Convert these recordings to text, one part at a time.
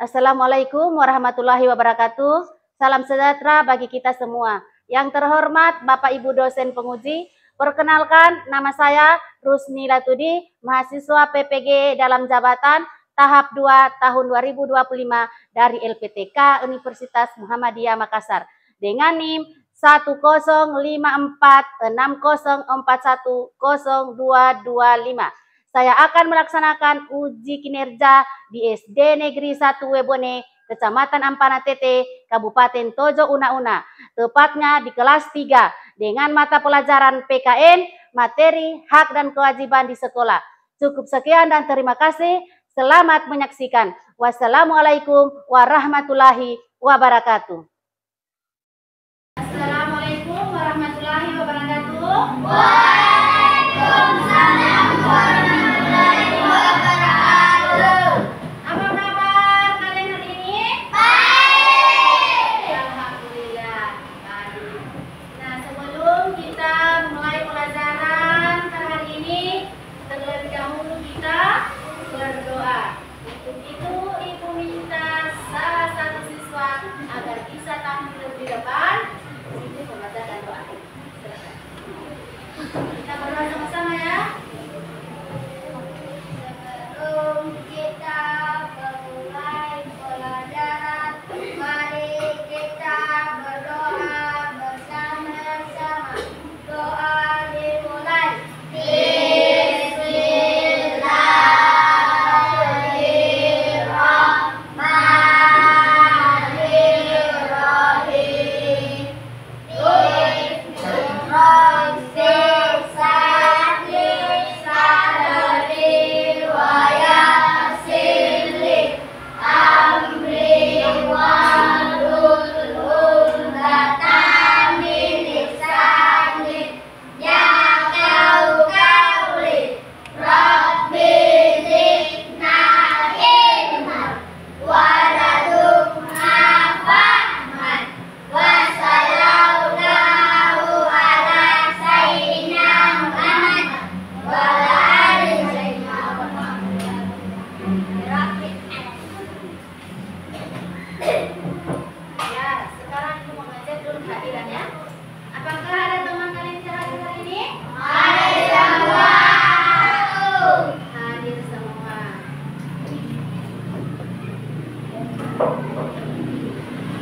Assalamualaikum warahmatullahi wabarakatuh. Salam sejahtera bagi kita semua. Yang terhormat Bapak Ibu dosen penguji, perkenalkan nama saya Rusni Latudi, mahasiswa PPG dalam jabatan tahap 2 tahun 2025 dari LPTK Universitas Muhammadiyah Makassar dengan NIM 105460410210225. Saya akan melaksanakan uji kinerja di SD Negeri 1 Webone, Kecamatan Ampana Tete, Kabupaten Tojo Una-Una, tepatnya di kelas 3 dengan mata pelajaran PKN, materi hak dan kewajiban di sekolah. Cukup sekian dan terima kasih. Selamat menyaksikan. Wassalamualaikum warahmatullahi wabarakatuh. Assalamualaikum warahmatullahi wabarakatuh. Waalaikumsalam warahmatullahi wabarakatuh. Apa kabar kalian hari ini? Baik. Alhamdulillah. Baik. Nah, sebelum kita mulai pelajaran hari ini, terlebih dahulu kita berdoa. Untuk itu, Ibu minta salah satu siswa agar bisa tampil lebih depan. Ini membacakan doa. Silakan. Kita berdoa sama-sama ya. Sebelum kita memulai pelajaran, mari kita berdoa bersama-sama. Doa dimulai.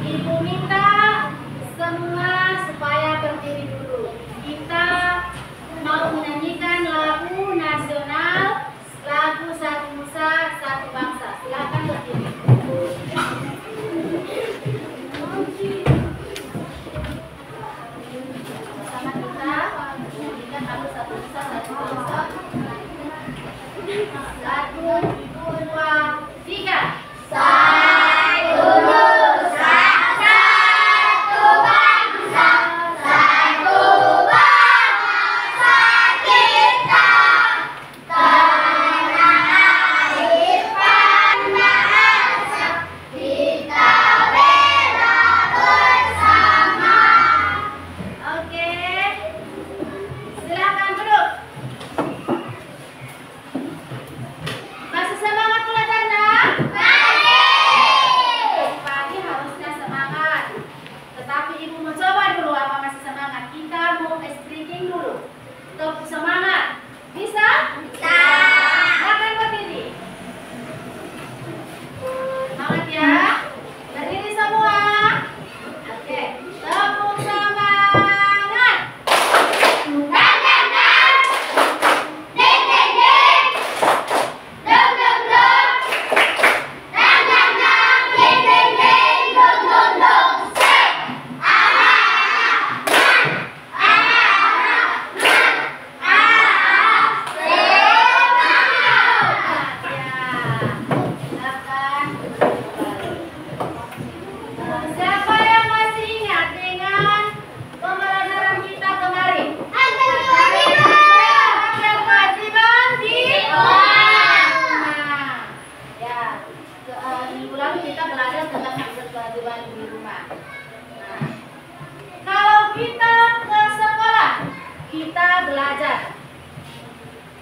Ibu minta semua supaya berdiri dulu. Kita mau menyanyikan lagu nasional, lagu Satu Nusa Satu Bangsa. Silakan berdiri. Bersama kita menyanyikan lagu Satu Nusa Satu Bangsa. 1, 2, 3.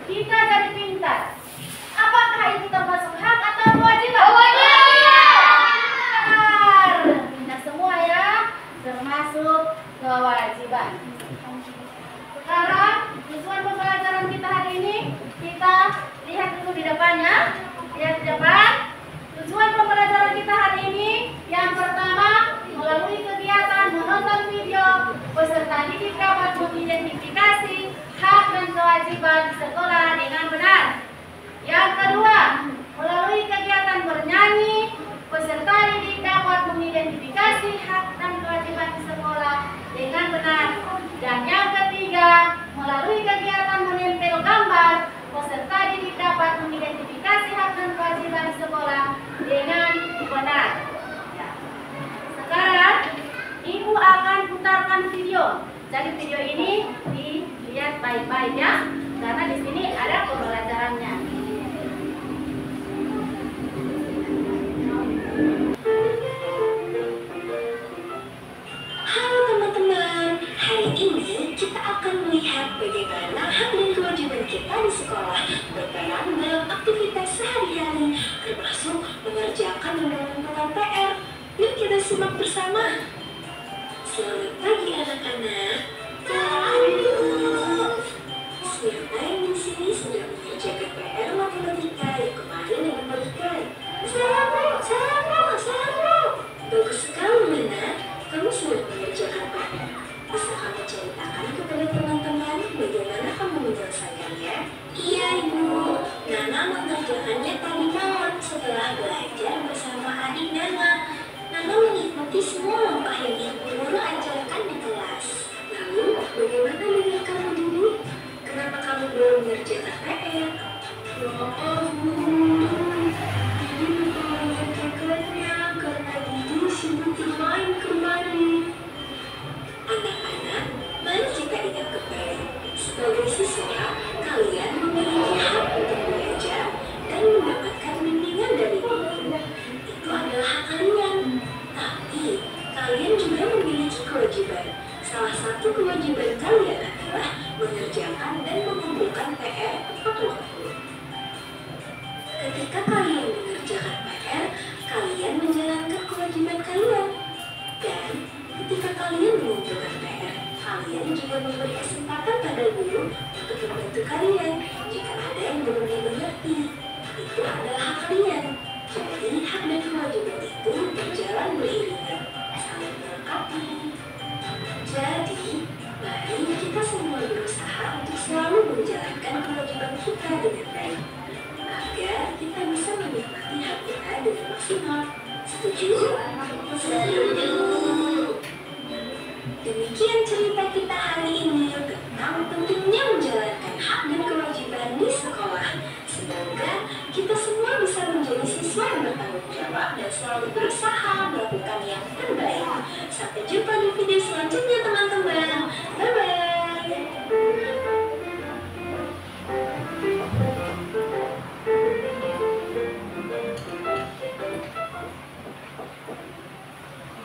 Kita jadi pintar. Apakah itu termasuk hak atau kewajiban? Kewajiban. pembelajarannya. Lihat di depan. Tujuan pembelajaran kita hari ini yang pertama melalui kegiatan menonton video peserta didik dapat mengidentifikasi hak dan kewajiban di sekolah dengan benar. Yang kedua, melalui kegiatan bernyanyi peserta didik dapat mengidentifikasi hak dan kewajiban di sekolah dengan benar. Dan yang ketiga, melalui kegiatan menempel gambar peserta didik dapat mengidentifikasi hak dan kewajiban di sekolah dengan benar. Ya. Sekarang Ibu akan putarkan video. Jadi video ini dilihat baik-baik ya, karena di sini ada pembelajarannya. Halo teman-teman, hari ini kita akan melihat bagaimana hak dan kewajiban kita di sekolah berperan dalam aktivitas sehari-hari, termasuk mengerjakan dan mengumpulkan PR. Yuk kita simak bersama. Selamat pagi anak-anak. Siapa yang di sini sudah mengerjakan PR matematika yang kemarin dengan baik? Saya. Bagus sekali, Nana. Kamu sudah mengerjakan PR. Bisa kamu ceritakan kepada teman-teman bagaimana kamu menyelesaikannya? Iya, Ibu. Nana mengerjakannya tadi malam setelah belajar bersama adik Nana. Nana mengikuti semua langkah yang Ibu Guru ajarkan di kelas. Lalu, bagaimana dengan kamu dulu? Kenapa kamu belum mengerjakan PR? Ya ampun, Ibu lupa mengerjakannya karena Ibu sibuk bermain kemarin. Anak-anak, mari kita ingat kembali. Sebagai siswa, kalian memiliki hak untuk belajar dan mendapatkan bimbingan dari guru. Itu adalah hak kalian. Tapi, kalian juga memiliki kewajiban. Salah satu kewajiban kalian adalah mengerjakan dan mengumpulkan PR tepat waktu. Ketika kalian mengerjakan PR, kalian menjalankan kewajiban kalian. Dan ketika kalian mengumpulkan PR, kalian juga memberi kesempatan pada guru untuk membantu kalian jika ada yang belum dimengerti. Itu adalah hak kalian. Jadi hak dan kewajiban itu berjalan beriringan, saling melengkapi. Jadi, mari kita semua berusaha untuk selalu menjalankan kewajiban kita dengan baik, agar kita bisa menikmati hak kita dengan maksimal. Setuju? Setuju. Demikian cerita kita hari ini tentang pentingnya menjalankan hak dan kewajiban di sekolah. Semoga kita semua bisa menjadi siswa yang bertanggung jawab dan selalu berusaha melakukan yang terbaik. Sampai jumpa di video selanjutnya teman-teman. Bye-bye.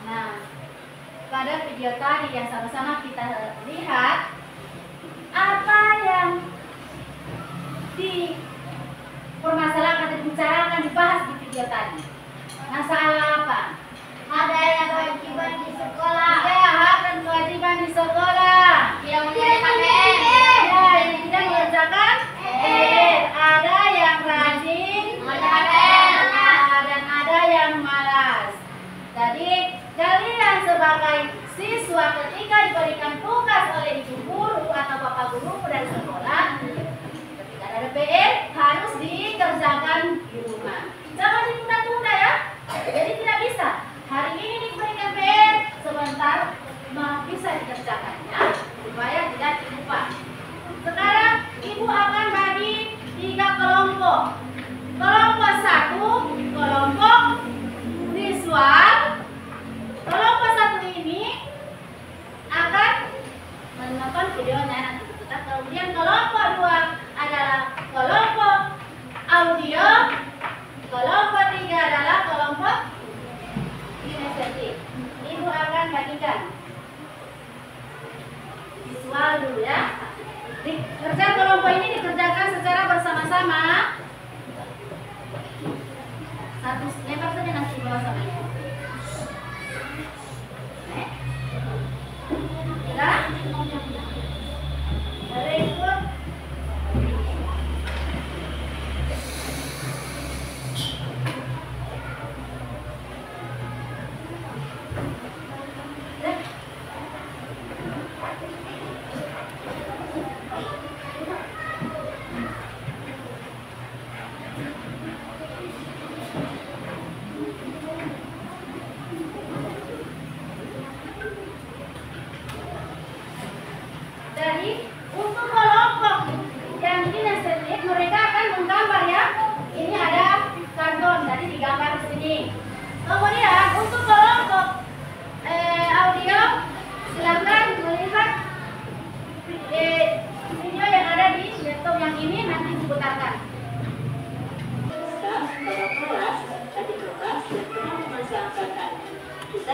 Nah, pada video tadi yang sama-sama kita lihat, apa yang dipermasalahkan dan dibicarakan, dibahas di video tadi. Masalah apa? Ada yang kewajiban di sekolah. Ya, hak dan kewajiban di sekolah. Yang mengerjakan PR. Ya, yang tidak mengerjakan PR. Ada yang rajin Mengerjakan PR. dan ada yang malas. Jadi, kalian sebagai siswa ketika diberikan tugas oleh ibu guru atau bapak guru dari sekolah, ketika ada PR harus dikerjakan di rumah. Jangan ditunda-tunda ya. Jadi tidak bisa. Hari ini diberikan PR, sebentar bisa dikerjakannya supaya tidak lupa. Sekarang ibu akan bagi 3 kelompok. Kelompok 1, kelompok visual. Kelompok 1 ini akan menonton videonya nanti kita. Kemudian kelompok 2 adalah kelompok audio. Kelompok 3 adalah kelompok kinestetik. Ibu akan bagikan visual dulu ya. Kerja kelompok ini dikerjakan secara bersama-sama. Satu lempar saja nanti bawa sama ibu. Berikut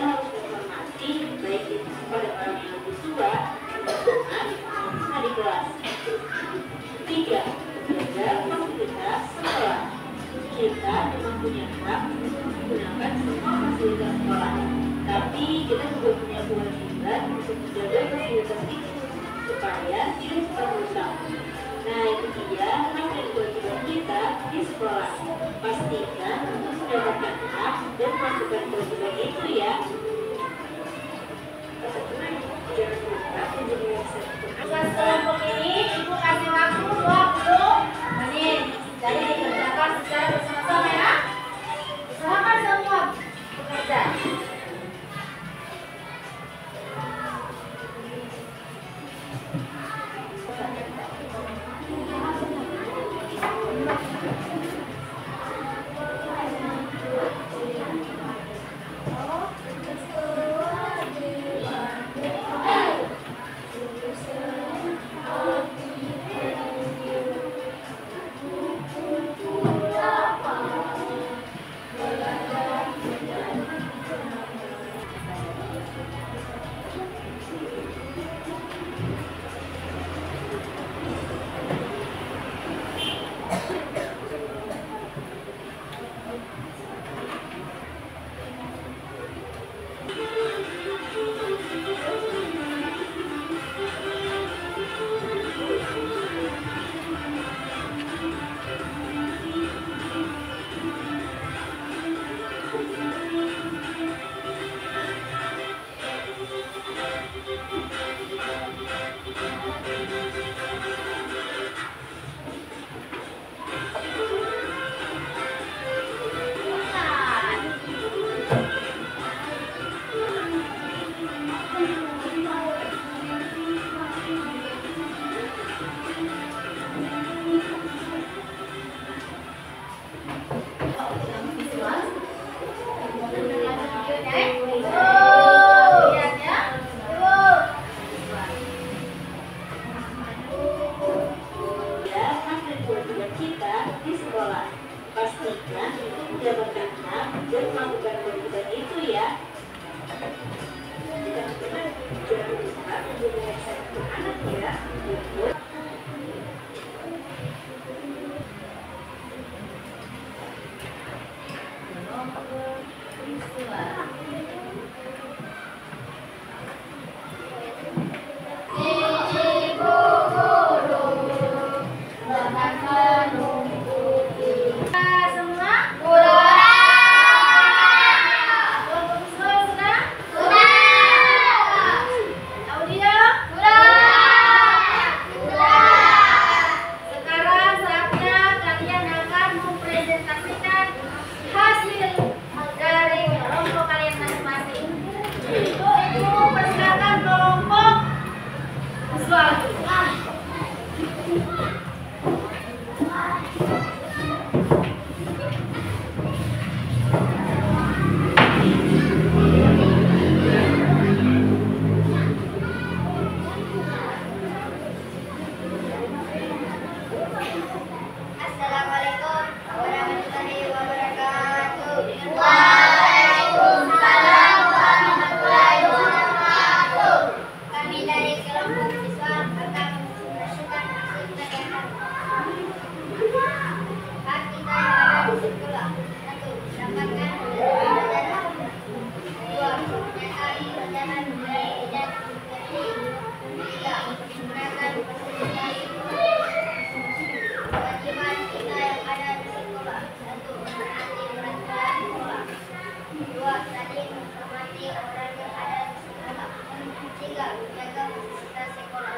harus menghormati baik itu kepada orang yang lebih tua, anak, adik kelas. 3. Menjaga fasilitas sekolah. Kita memang punya hak menggunakan semua fasilitas sekolah, tapi kita juga punya kewajiban untuk menjaga fasilitas itu supaya tidak cepat rusak. Nah, itu dia hak dan kewajiban kita di sekolah. Pastikan untuk mendapatkan hak dan melakukan kewajiban itu ya. Jangan lupa menjadi website. Tugas kelompok ini Ibu kasih waktu 20 menit. Jadi dikerjakan secara bersama-sama ya. Usahakan semua bekerja. Pastikan untuk mendapatkan hak dan melakukan kewajiban itu ya. Jangan lupa menjadi website anak ya. Assalamualaikum warahmatullahi wabarakatuh. Waalaikumsalam warahmatullahi wabarakatuh. Kami dari kelompok siswa akan menyaksikan hasil kegiatan hak kita yang ada di sekolah. 1. Dapatkan pelajaran. 2. Menyadari pelajaran dan mengerti. 3. Gunakan fasilitas kewajiban kita yang ada di sekolah. 1. Menaati peraturan sekolah. 2. Saling menghormati orang yang ada di sekolah. 3. Menjaga fasilitas sekolah.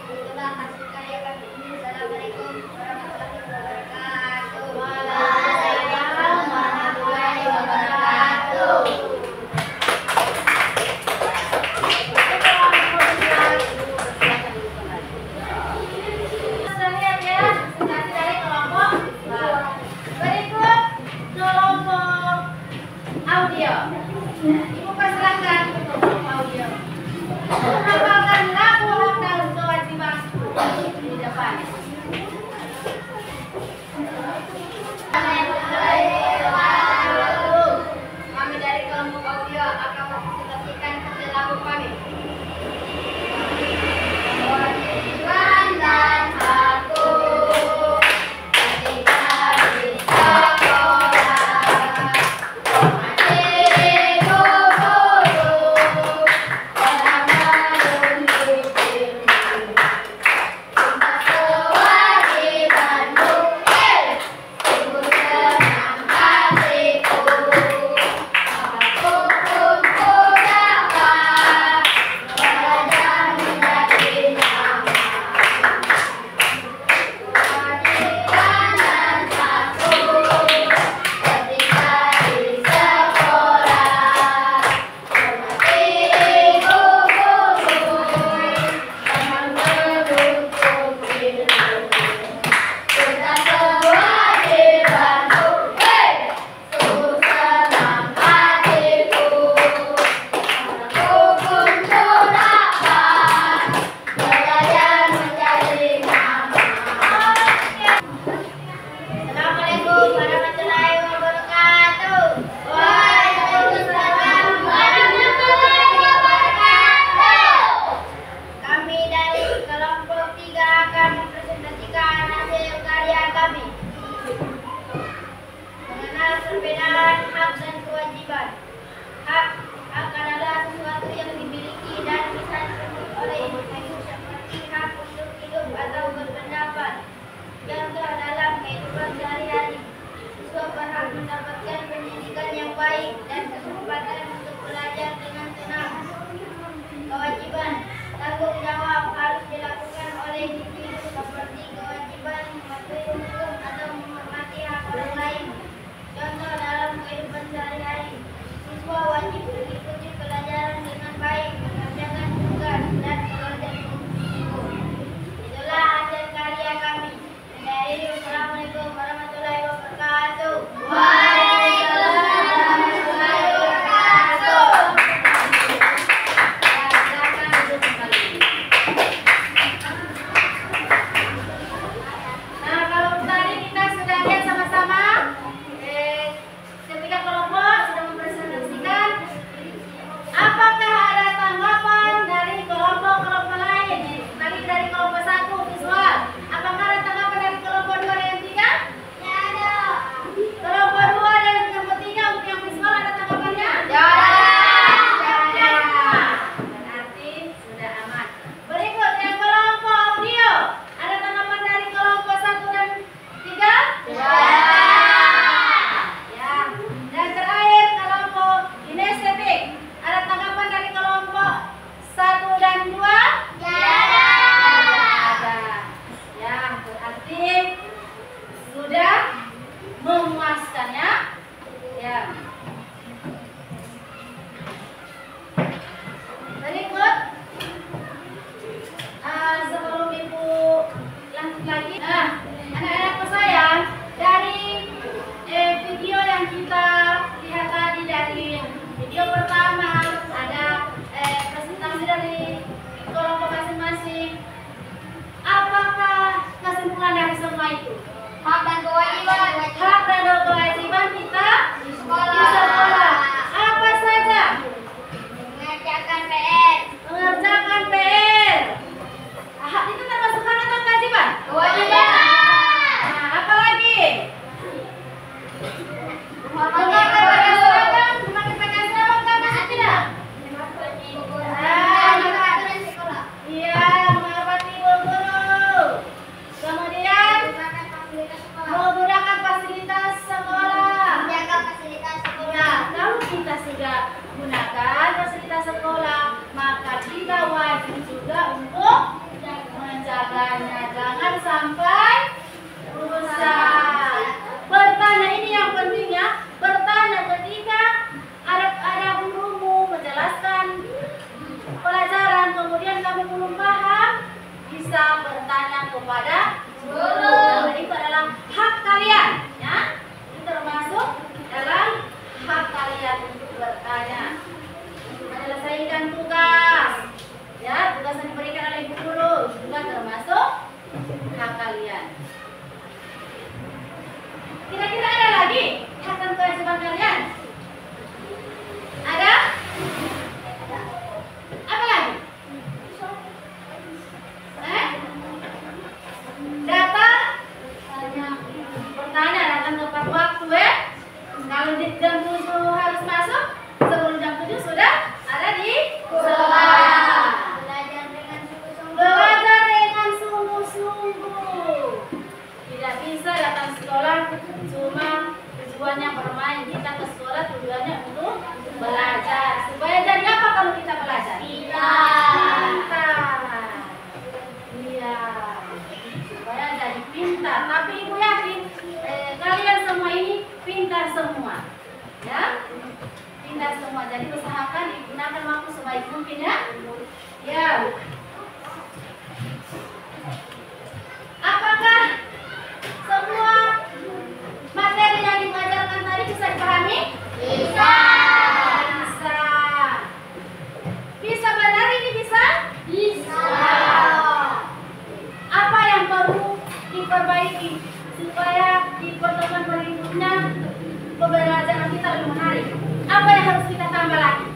Itulah hasil karya kami. Assalamualaikum warahmatullahi wabarakatuh. Waalaikumsalam warahmatullahi wabarakatuh. Sudah lihat ya, presentasi dari kelompok. Berikut kelompok audio. Ibu persilakan untuk kelompok audio. Menghafalkan lagu hak dan kewajiban di depan. Kami dari kelompok audio akan hak dan kewajiban. Hak adalah sesuatu yang dimiliki dan bisa dipenuhi oleh individu seperti hak untuk hidup atau berpendapat. Contoh dalam kehidupan sehari-hari, siswa berhak mendapatkan pendidikan yang baik dan kesempatan untuk belajar dengan tenang. Kewajiban, tanggung jawab harus dilakukan oleh individu seperti kewajiban mematuhi hukum atau menghormati hak orang lain. Contoh dalam kehidupan sehari-hari, siswa wajib mengikuti pelajaran dengan baik, mengerjakan tugas dan bekerja sungguh-sungguh. Itulah hasil karya kami. Assalamualaikum warahmatullahi wabarakatuh. Waalaikumsalam warahmatullahi wabarakatuh. Silakan duduk kembali. Nah, kalau tadi kita sudah lihat sama-sama, ketiga kelompok sudah mempresentasikan. Apakah ada tanggapan dari kelompok-kelompok lain? Tadi dari kelompok 1 visual. Apakah ada tanggapan dari kelompok 2 dan yang 3? Ya, ada. Kelompok 2 dan yang ketiga untuk yang visual ada tanggapannya? Ya. Ya. Berarti sudah aman. Berikut yang kelompok audio. Ada tanggapan dari kelompok 1 dan 3? Ya. Ya. Dan terakhir kelompok kinestetik. Ada tanggapan dari kelompok 1 dan 2? Ya. Ada. Ya, berarti sudah memuaskan ya. Ya. Berikut sebelum Ibu lanjut lagi, anak-anakku sayang, dari video yang kita lihat tadi, dari video pertama ada presentasi dari kelompok masing-masing. Apakah kesimpulan dari semua itu? Hak dan kewajiban. Hak dan kewajiban kita di sekolah. Apa saja? Mengerjakan PR. Mengerjakan PR. Hak itu termasuk hak atau kewajiban? Kewajiban. Nah, apa lagi? Menghormati Memakai guru. seragam, memakai pakaian seragam kan masuk tidak? Iya, menghormati guru. Kemudian menggunakan fasilitas sekolah. Menjaga fasilitas sekolah. Nah, kalau kita sudah gunakan fasilitas sekolah, maka kita wajib juga untuk menjaganya. Jangan sampai rusak. Bertanya, ini yang penting ya. Bertanya ketika ada gurumu menjelaskan pelajaran, kemudian kami belum paham, bisa bertanya kepada guru. Nah, itu adalah hak kalian, ya. Itu termasuk dalam hak kalian untuk bertanya, untuk menyelesaikan tugas, ya. Tugas yang diberikan oleh ibu guru juga termasuk hak kalian. Kira-kira ada lagi hak dan kewajiban kalian? Ada? Apa lagi? Datang? Bertanya, datang tepat waktu ya. Kalau di jam 7 harus masuk, sebelum jam 7 sudah ada di sekolah. Belajar dengan sungguh-sungguh. Belajar dengan sungguh-sungguh. Tidak bisa datang sekolah cuma tujuannya bermain. Kita ke sekolah tujuannya untuk belajar. Supaya jadi apa kalau kita belajar? Pintar. Iya. Supaya jadi pintar. Tapi ibu yakin kalian semua ini pintar semua. Ya. Pintar semua. Jadi usahakan digunakan waktu sebaik mungkin ya. Ya. Apakah semua materi yang diajarkan tadi bisa dipahami? Bisa. Bisa. Bisa benar ini bisa? Bisa. Apa yang perlu diperbaiki supaya di pertemuan berikutnya pembelajaran kita lebih menarik? Apa yang harus kita tambah lagi?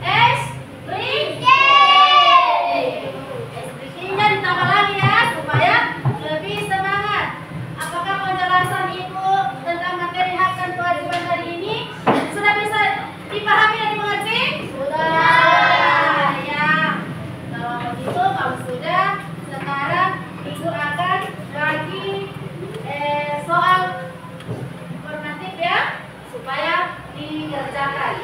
Espresinya ditambah lagi ya supaya lebih semangat. Apakah penjelasan ibu dikerjakan.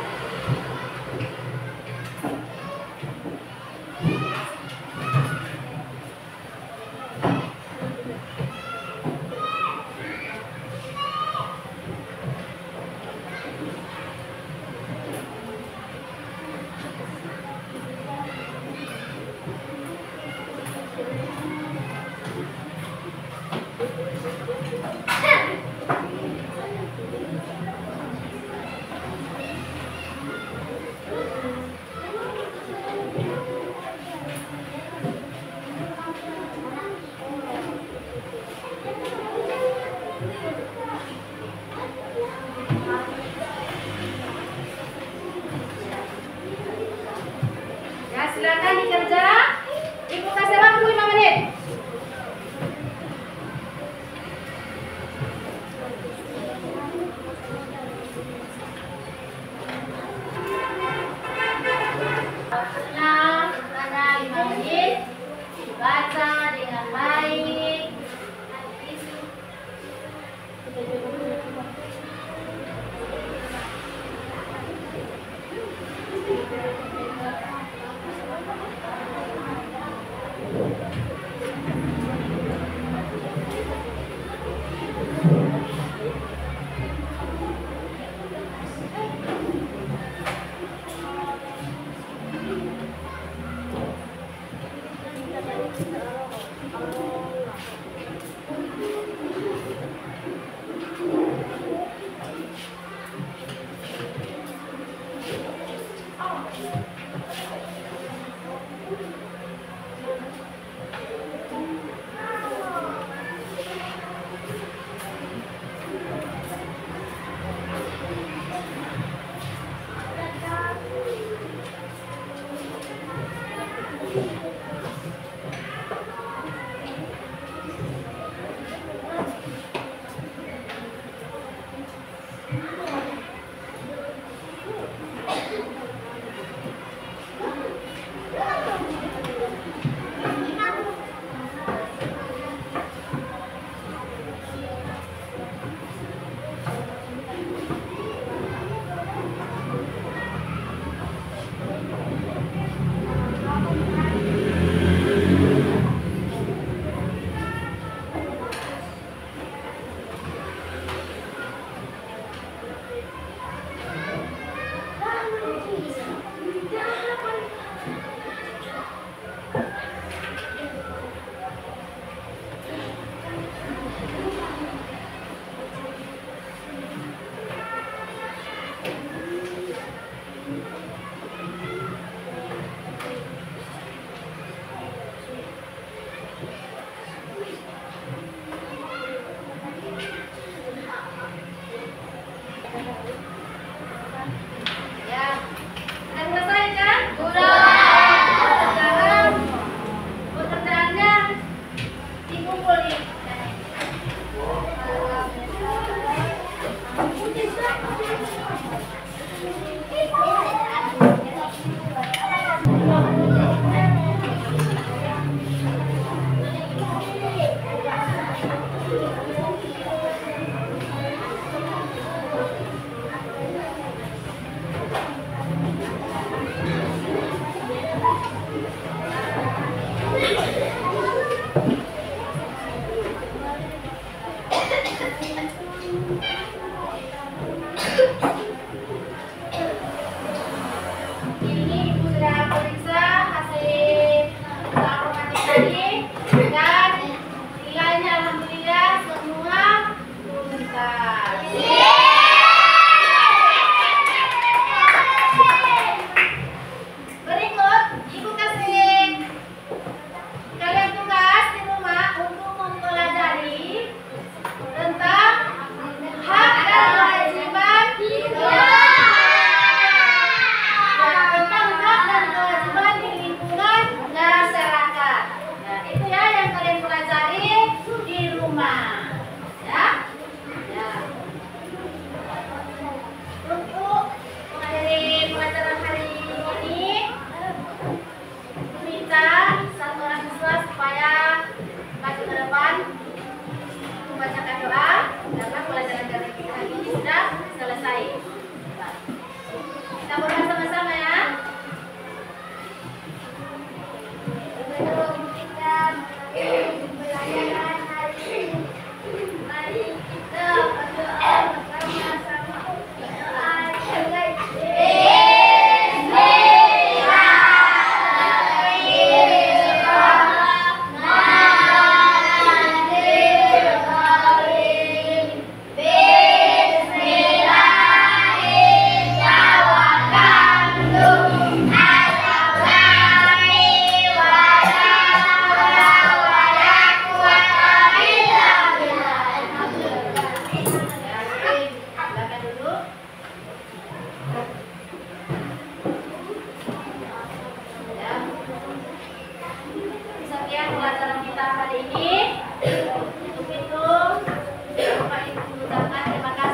Ya, silakan dikerja. Ibu kasih waktu 5 menit. Nah, ada 5 menit. Dibaca dengan baik. Ya, sudah selesai kan? Sekarang pekerjaannya dikumpul nih. Terima kasih.